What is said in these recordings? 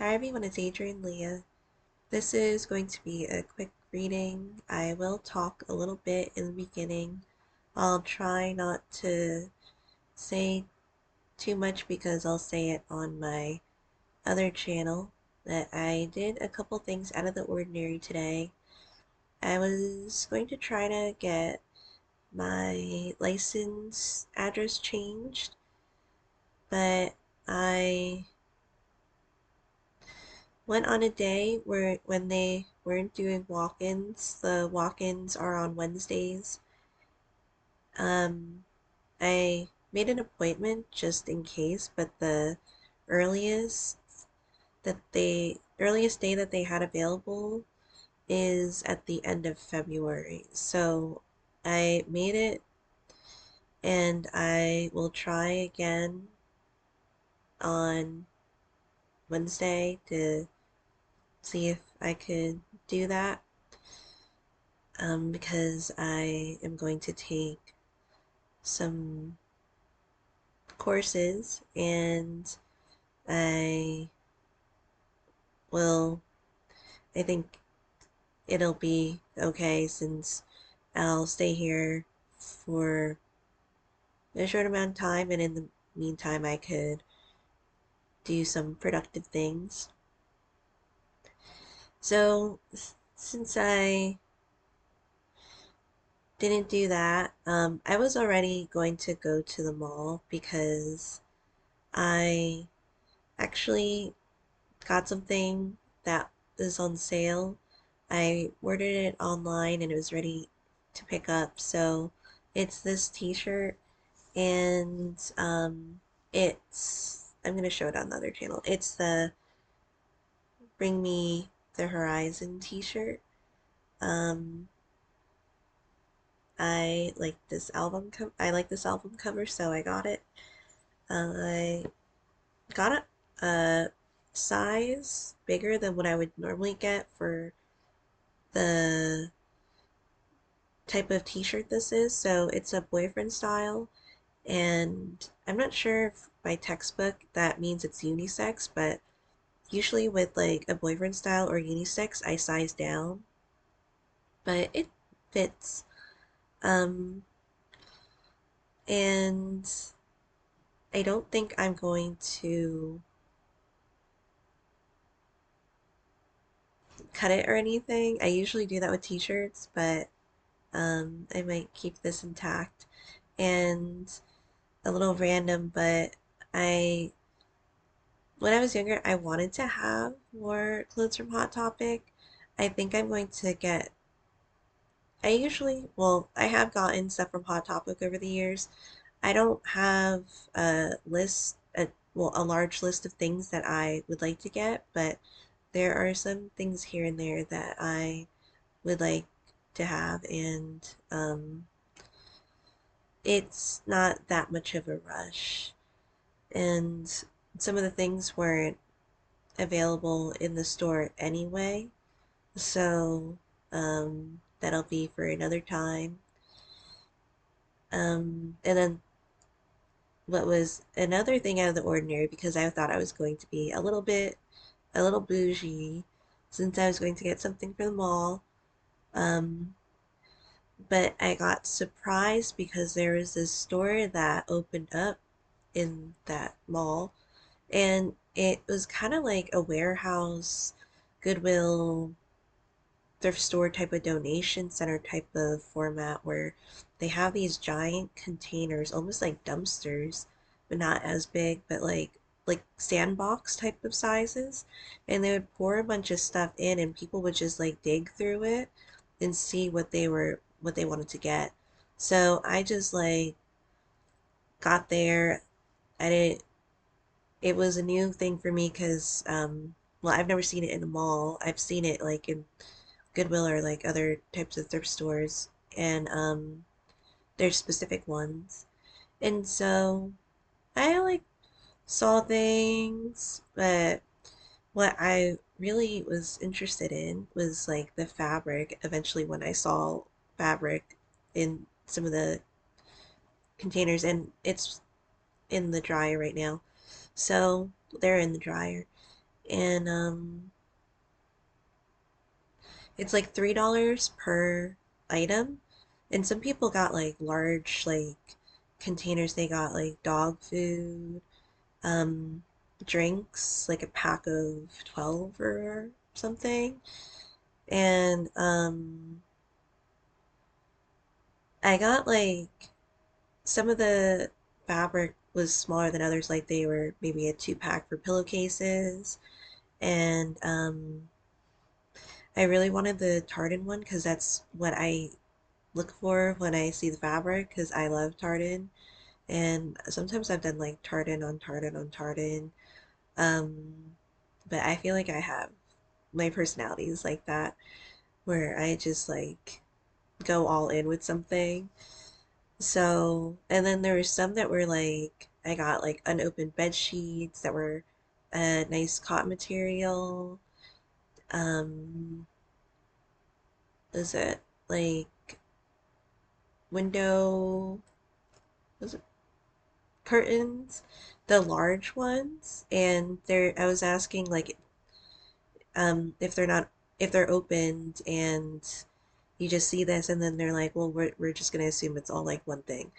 Hi everyone, it's Adrian Leah. This is going to be a quick reading. I will talk a little bit in the beginning. I'll try not to say too much because I'll say it on my other channel that I did a couple things out of the ordinary today. I was going to try to get my license address changed, but I went on a day where when they weren't doing walk-ins. The walk-ins are on Wednesdays. Um, I made an appointment just in case, but the earliest earliest day that they had available is at the end of February. So I made it and I will try again on Wednesday to see if I could do that. Because I am going to take some courses and I will, I think it'll be okay since I'll stay here for a short amount of time, and in the meantime, I could do some productive things. So, since I didn't do that, I was already going to go to the mall because I actually got something that is on sale. I ordered it online and it was ready to pick up. So it's this t-shirt and I'm gonna show it on the other channel. It's the Bring Me the Horizon t-shirt. Um I like this album cover, so I got it. I got a size bigger than what I would normally get for the type of t-shirt this is. So it's a boyfriend style, and I'm not sure if by textbook that means it's unisex, but usually with like a boyfriend style or unisex, I size down, but it fits. Um, and I don't think I'm going to cut it or anything. I usually do that with t-shirts, but I might keep this intact. And a little random, but I when I was younger, I wanted to have more clothes from Hot Topic. I think I'm going to get, I have gotten stuff from Hot Topic over the years. I don't have a large list of things that I would like to get, but there are some things here and there that I would like to have, and it's not that much of a rush. And some of the things weren't available in the store anyway, so that'll be for another time. And then what was another thing out of the ordinary, because I thought I was going to be a little bougie since I was going to get something for the mall. Um, but I got surprised because there was this store that opened up in that mall, and it was kind of like a warehouse, Goodwill, thrift store type of donation center type of format where they have these giant containers, almost like dumpsters, but not as big, but like sandbox type of sizes, and they would pour a bunch of stuff in and people would just like dig through it and see what they wanted to get. So I just like got there. I didn't It was a new thing for me because well, I've never seen it in a mall. I've seen it like in Goodwill or like other types of thrift stores, and there's specific ones. And so I like saw things, but what I really was interested in was like the fabric. Eventually, when I saw fabric in some of the containers, and it's in the dryer right now, so they're in the dryer. and it's like $3 per item. And some people got like large like containers. They got like dog food, um, drinks, like a pack of 12 or something. And I got like some of the fabric was smaller than others, like they were maybe a two pack for pillowcases. And I really wanted the tartan one because that's what I look for when I see the fabric because I love tartan. And sometimes I've done like tartan on tartan on tartan. Um, but I feel like I have my personality is like that where I just like go all in with something. So, and then there were some that were like I got like unopened bed sheets that were a nice cotton material. Um, is it like window was it curtains, the large ones, and they're I was asking like if they're not if they're opened and you just see this and then they're like, well, we're just gonna assume it's all like one thing.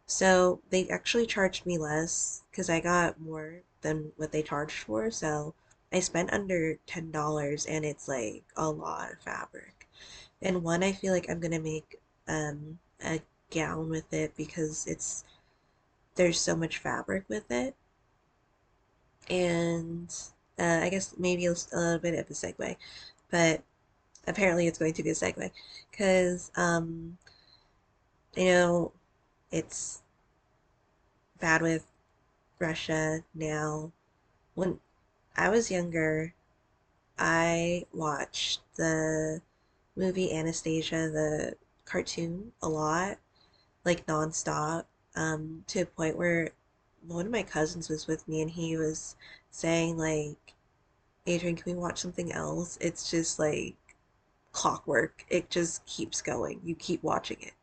So they actually charged me less because I got more than what they charged for. So I spent under $10 and it's like a lot of fabric. And one, I feel like I'm gonna make a gown with it because it's there's so much fabric with it. And I guess maybe a little bit of a segue, but apparently it's going to be a segue because you know it's bad with Russia now. When I was younger, I watched the movie Anastasia, the cartoon, a lot, like nonstop, to a point where one of my cousins was with me and he was saying like, Adrian, can we watch something else? It's just like clockwork. It just keeps going. You keep watching it.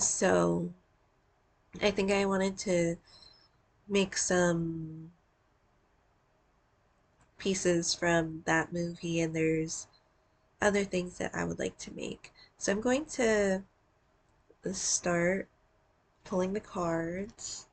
So I think I wanted to make some pieces from that movie, and there's other things that I would like to make. So I'm going to start pulling the cards.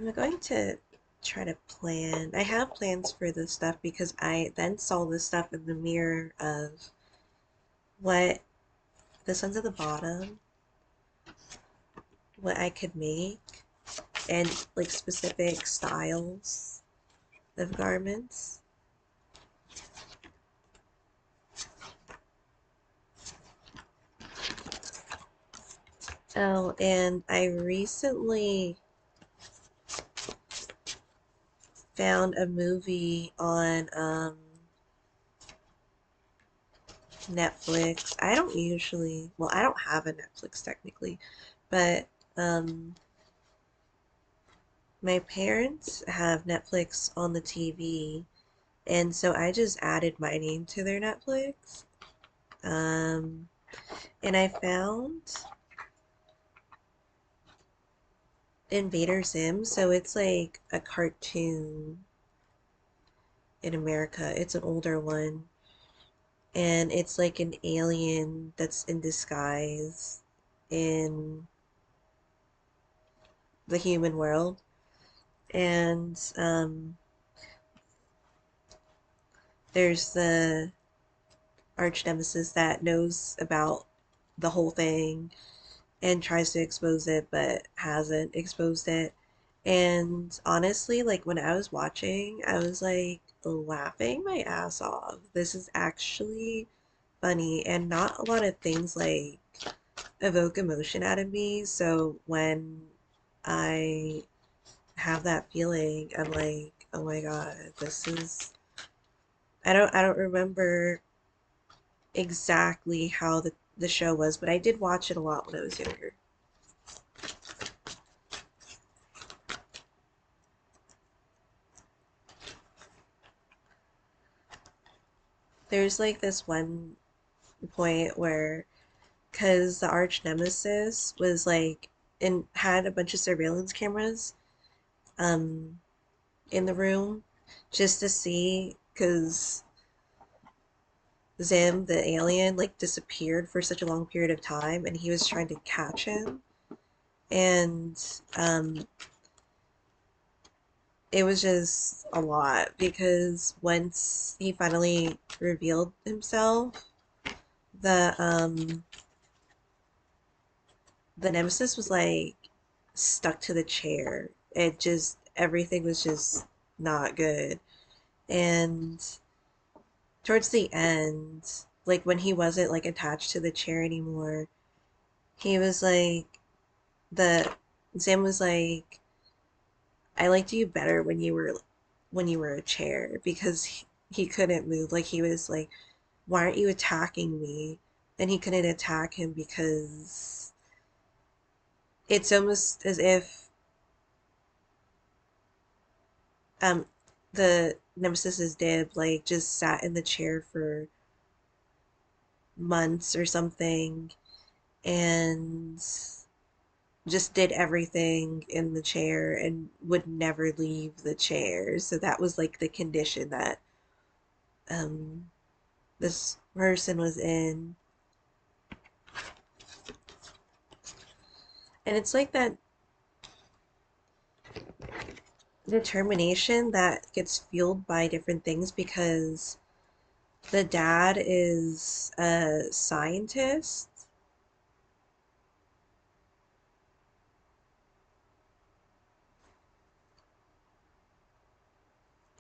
I'm going to try to plan. I have plans for this stuff because I then saw this stuff in the mirror of what this one's at the bottom, what I could make, and like specific styles of garments. Oh, and I recently found a movie on Netflix. I don't usually, well, I don't have a Netflix technically, but um, my parents have Netflix on the TV, and so I just added my name to their Netflix. Um, and I found Invader Zim, so it's like a cartoon in America. It's an older one, and it's like an alien that's in disguise in the human world. And there's the arch nemesis that knows about the whole thing and tries to expose it but hasn't exposed it. And honestly, like when I was watching, I was like laughing my ass off. This is actually funny, and not a lot of things like evoke emotion out of me. So when I have that feeling, I'm like, oh my God, this is I don't remember exactly how the show was, but I did watch it a lot when I was younger. there's like this one point where, because the arch nemesis was like, and had a bunch of surveillance cameras um in the room just to see, because Zim, the alien, like disappeared for such a long period of time and he was trying to catch him. And um, it was just a lot because once he finally revealed himself, the the nemesis was like stuck to the chair. It just everything was just not good. And towards the end, like when he wasn't like attached to the chair anymore, he was like the Zim was like, I liked you better when you were a chair because he couldn't move. Like he was like, why aren't you attacking me? And he couldn't attack him because it's almost as if um the Nemesis's did like just sat in the chair for months or something and just did everything in the chair and would never leave the chair. So that was like the condition that um this person was in. And it's like that determination that gets fueled by different things because the dad is a scientist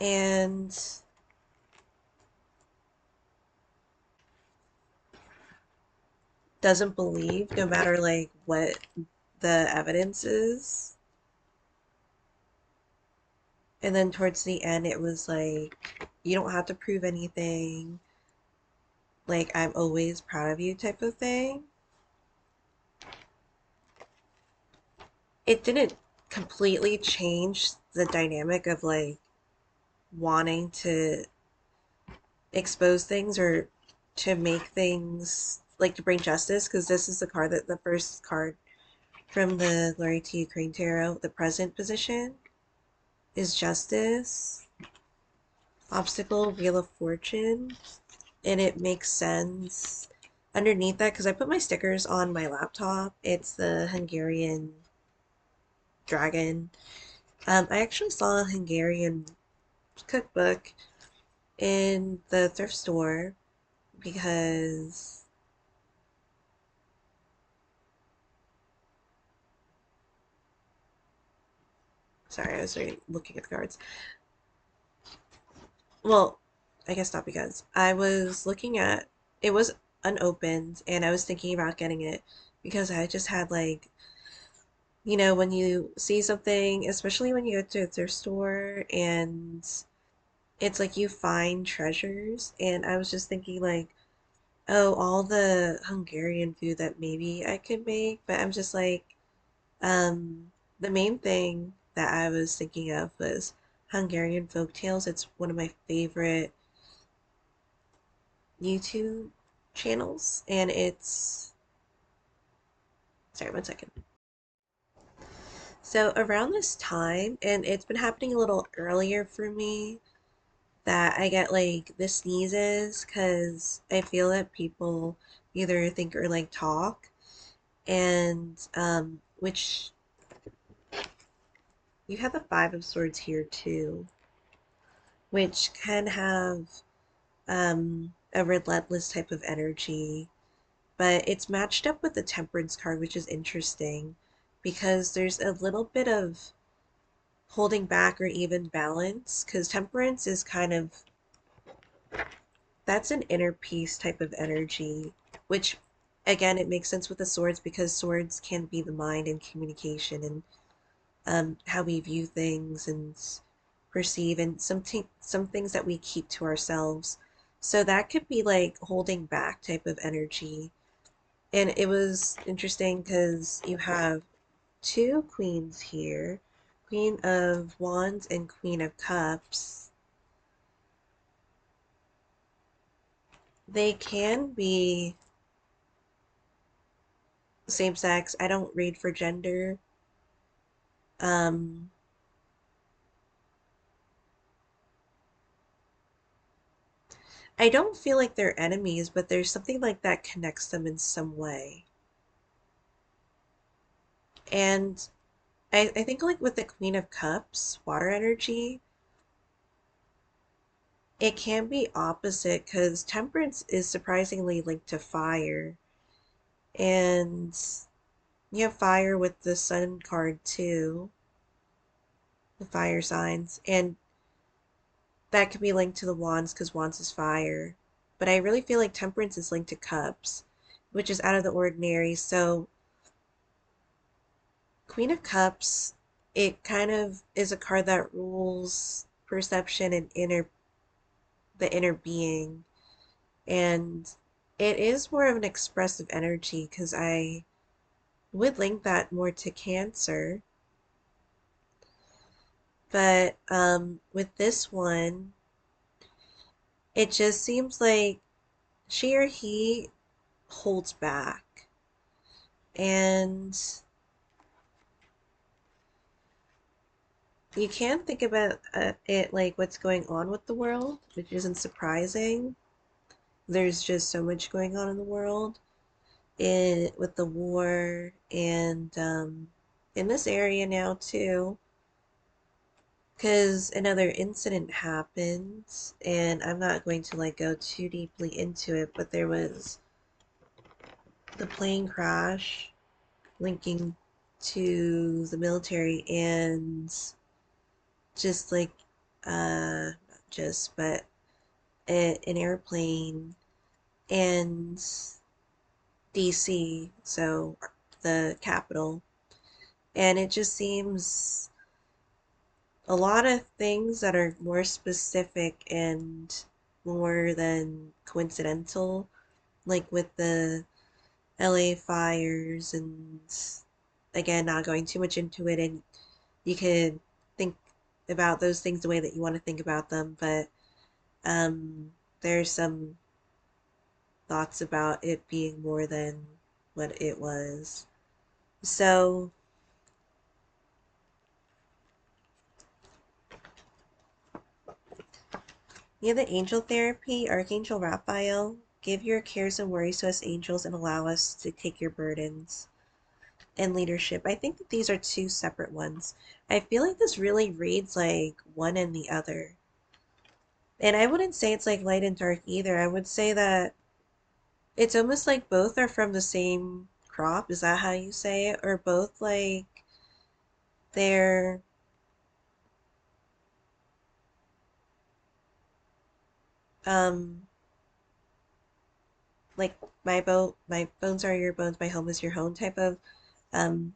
and doesn't believe no matter like what the evidence is. And then towards the end, it was like, you don't have to prove anything. Like, I'm always proud of you type of thing. It didn't completely change the dynamic of like wanting to expose things or to make things like to bring justice because this is the card that the first card from the Glory to Ukraine Tarot, the present position is justice, obstacle, wheel of fortune, and it makes sense underneath that because I put my stickers on my laptop. It's the Hungarian dragon. I actually saw a Hungarian cookbook in the thrift store because sorry, I was looking at the cards. Well, I guess not because I was looking at it was unopened and I was thinking about getting it because I just had like, when you see something, especially when you go to a thrift store and it's like you find treasures and I was just thinking like, oh, all the Hungarian food that maybe I could make, but I'm just like, the main thing that I was thinking of was Hungarian folk tales. It's one of my favorite YouTube channels, and it's sorry, one second. So around this time, and it's been happening a little earlier for me, that I get like the sneezes because I feel that people either think or like talk, and which you have the Five of Swords here too, which can have a relentless type of energy, but it's matched up with the Temperance card, which is interesting because there's a little bit of holding back or even balance because Temperance is kind of that's an inner peace type of energy, which again it makes sense with the swords because swords can be the mind and communication and how we view things and perceive and some things that we keep to ourselves. So that could be like holding back type of energy. And it was interesting because you have two queens here, Queen of Wands and Queen of Cups. They can be same sex. I don't read for gender. Um, I don't feel like they're enemies, but there's something like that connects them in some way. And I think like with the Queen of Cups, water energy, it can be opposite because temperance is surprisingly linked to fire. And you have fire with the sun card too, the fire signs. And that could be linked to the wands because wands is fire. But I really feel like temperance is linked to cups, which is out of the ordinary. So Queen of Cups, it kind of is a card that rules perception and the inner being. And it is more of an expressive energy because I would link that more to Cancer. But with this one, it just seems like she or he holds back. And you can think about it like what's going on with the world, which isn't surprising. There's just so much going on in the world with the war and in this area now too. Because another incident happened, and I'm not going to like go too deeply into it, but there was the plane crash linking to the military and just like not just but an airplane and DC, so the capital. And it just seems a lot of things that are more specific and more than coincidental, like with the LA fires, and again, not going too much into it, and you could think about those things the way that you want to think about them, but there's some thoughts about it being more than what it was. So, yeah, the angel therapy, Archangel Raphael, give your cares and worries to us angels and allow us to take your burdens. And leadership. I think that these are two separate ones. I feel like this really reads like one and the other. And I wouldn't say it's like light and dark either. I would say that it's almost like both are from the same crop. Is that how you say it? Or both like they're um like my bones are your bones, my home is your home type of um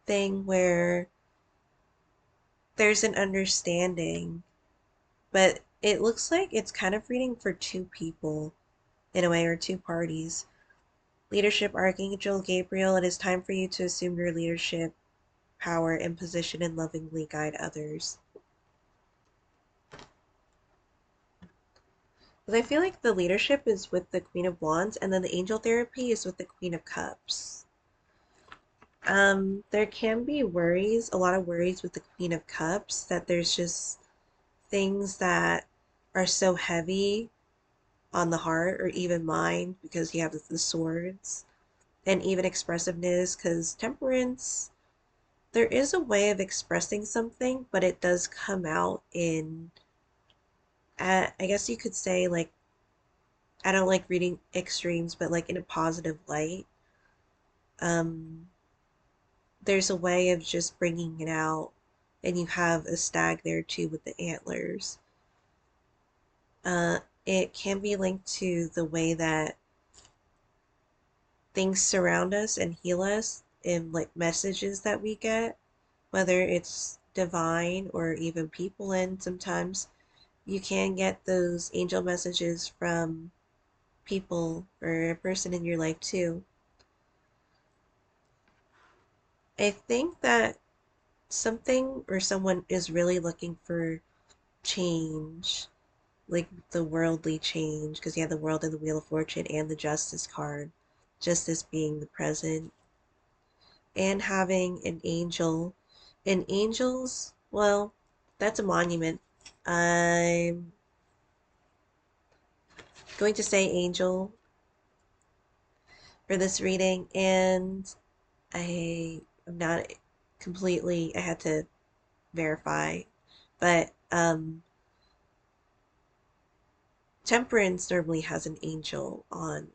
thing where there's an understanding, but it looks like it's kind of reading for two people in a way, or two parties. Leadership Archangel Gabriel, it is time for you to assume your leadership power and position and lovingly guide others. Because I feel like the leadership is with the Queen of Wands, and then the angel therapy is with the Queen of Cups. There can be worries, a lot of worries with the Queen of Cups, that there's just things that are so heavy on the heart or even mind because you have the swords, and even expressiveness because temperance, there is a way of expressing something, but it does come out in, I guess you could say, like, I don't like reading extremes, but like in a positive light. Um, there's a way of just bringing it out, and you have a stag there too with the antlers. It can be linked to the way that things surround us and heal us in like messages that we get, whether it's divine or even people, and sometimes you can get those angel messages from people or a person in your life too. I think that something or someone is really looking for change, like the worldly change because you have the world and the wheel of fortune and the justice card, justice being the present, and having an angel. And angels, well, that's a monument. I'm going to say angel for this reading, and I am not completely, I had to verify, but Temperance normally has an angel on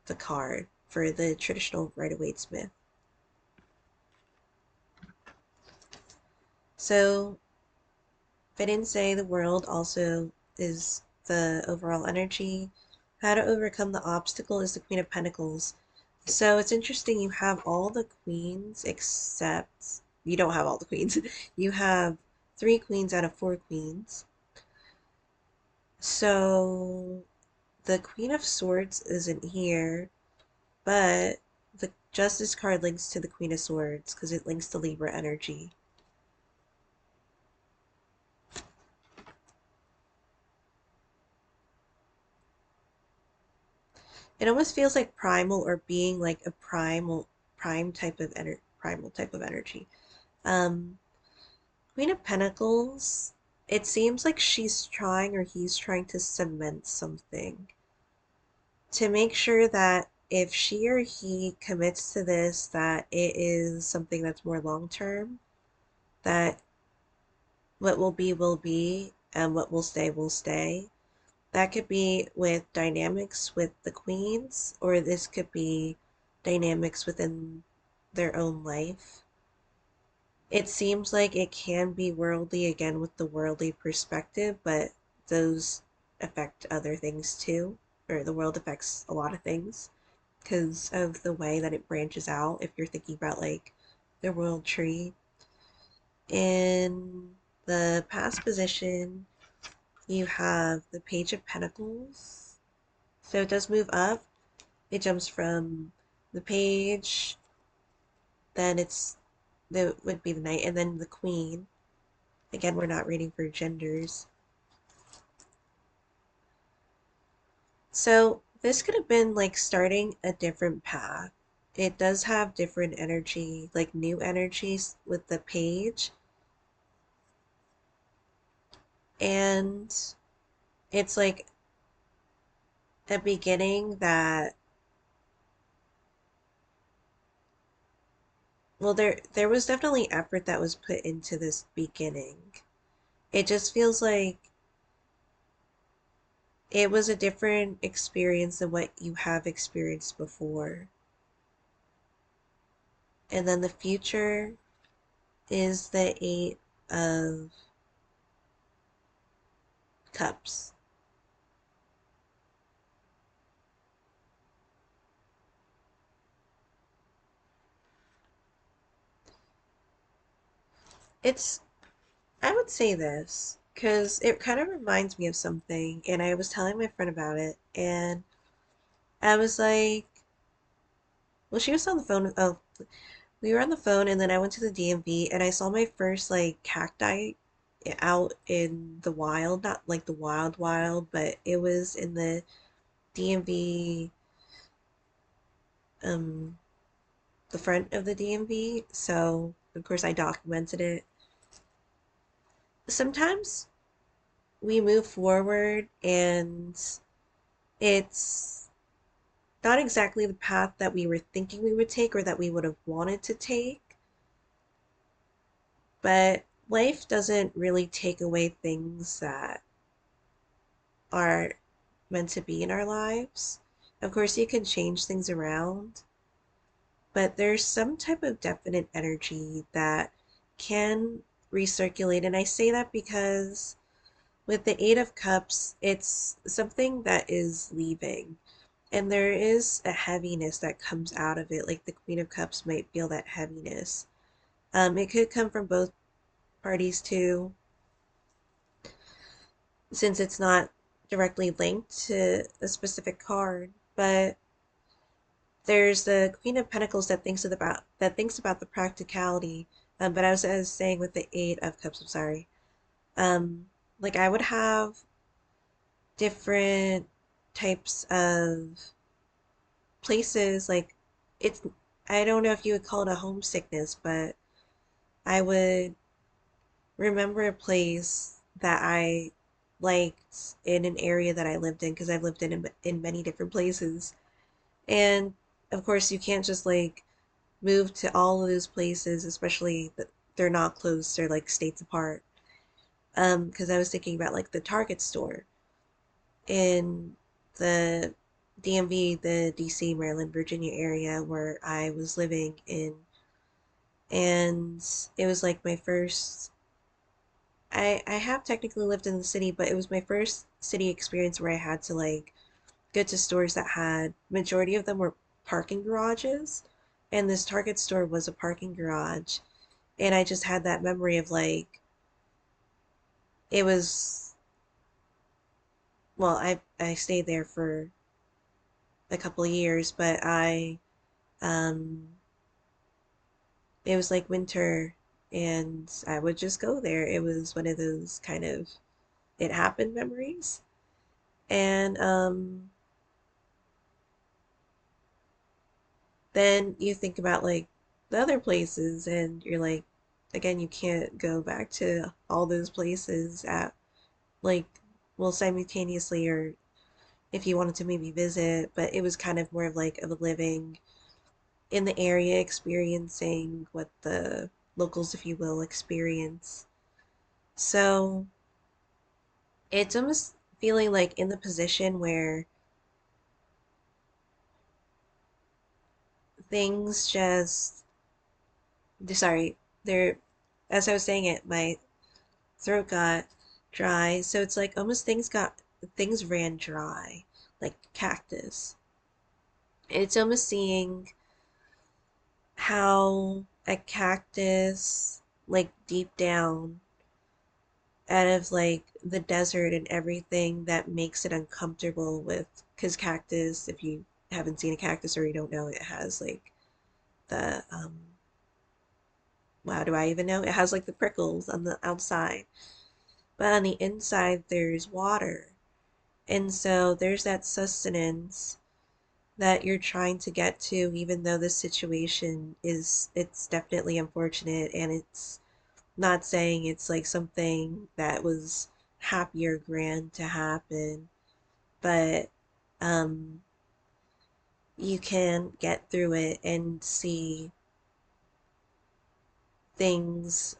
the card for the traditional Rider-Waite-Smith. So if I didn't say the world also is the overall energy, how to overcome the obstacle is the Queen of Pentacles. So it's interesting you have all the queens except you don't have all the queens. You have 3 queens out of 4 queens. So the Queen of Swords isn't here, but the Justice card links to the Queen of Swords because it links to Libra energy. It almost feels like primal or being like a primal type of energy. Um, Queen of Pentacles, it seems like she's trying or he's trying to cement something to make sure that if she or he commits to this, that it is something that's more long term, that what will be, and what will stay will stay. That could be with dynamics with the queens, or this could be dynamics within their own life. It seems like it can be worldly again with the worldly perspective, but those affect other things too, or the world affects a lot of things because of the way that it branches out. If you're thinking about like the world tree, in the past position, you have the Page of Pentacles. So it does move up. It jumps from the page, then it would be the knight, and then the queen. Again, we're not reading for genders. So this could have been like starting a different path. It does have different energy, like new energies with the page. And it's like a beginning that, well, there was definitely effort that was put into this beginning. It just feels like it was a different experience than what you have experienced before. And then the future is the Eight of Cups. It's, I would say this, because it kind of reminds me of something, and I was telling my friend about it, and I was like, well, she was on the phone. Oh, we were on the phone, and then I went to the DMV, and I saw my first like cacti out in the wild, not like the wild wild, but it was in the DMV, um, the front of the DMV. So of course I documented it. Sometimes we move forward and it's not exactly the path that we were thinking we would take or that we would have wanted to take, but life doesn't really take away things that are meant to be in our lives. Of course, you can change things around, but there's some type of definite energy that can recirculate. And I say that because with the Eight of Cups, it's something that is leaving. And there is a heaviness that comes out of it. Like the Queen of Cups might feel that heaviness. It could come from both parties too, since it's not directly linked to a specific card. But there's the Queen of Pentacles that thinks about the practicality. But as I was saying with the Eight of Cups, I'm sorry. Um, like I would have different types of places. Like, it's, I don't know if you would call it a homesickness, but I would remember a place that I liked in an area that I lived in, because I've lived in many different places. And of course, you can't just like move to all of those places, especially that they're not close, they're like states apart. Because I was thinking about like the Target store in the DMV, the DC, Maryland, Virginia area where I was living in. And it was like my first, I have technically lived in the city, but it was my first city experience where I had to like go to stores that had, majority of them were parking garages. And this Target store was a parking garage. And I just had that memory of like, it was, well, I stayed there for a couple of years, but um, it was like winter and I would just go there. It was one of those kind of, it happened memories. And then you think about like the other places and you're like, again, you can't go back to all those places at like, well, simultaneously, or if you wanted to maybe visit, but it was kind of more of like of a living in the area, experiencing what the locals, if you will, experience. So it's almost feeling like in the position where things just, sorry, there, as I was saying it, my throat got dry. So it's like almost things ran dry, like cactus. It's almost seeing how a cactus, like deep down, out of like the desert and everything that makes it uncomfortable with, because cactus, if you haven't seen a cactus or you don't know, it has like the wow, do I even know, it has like the prickles on the outside, but on the inside there's water. And so there's that sustenance that you're trying to get to, even though this situation is, it's definitely unfortunate, and it's not saying it's like something that was happy or grand to happen, but um, you can get through it and see things,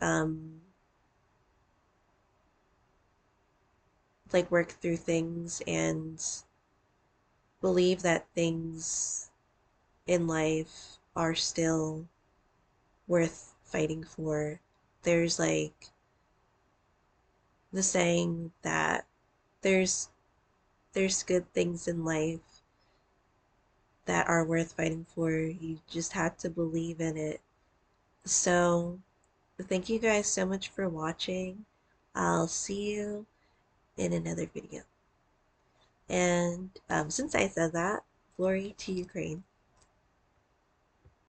like work through things and believe that things in life are still worth fighting for. There's like the saying that there's there's good things in life that are worth fighting for. You just have to believe in it. So, thank you guys so much for watching. I'll see you in another video. And since I said that, glory to Ukraine.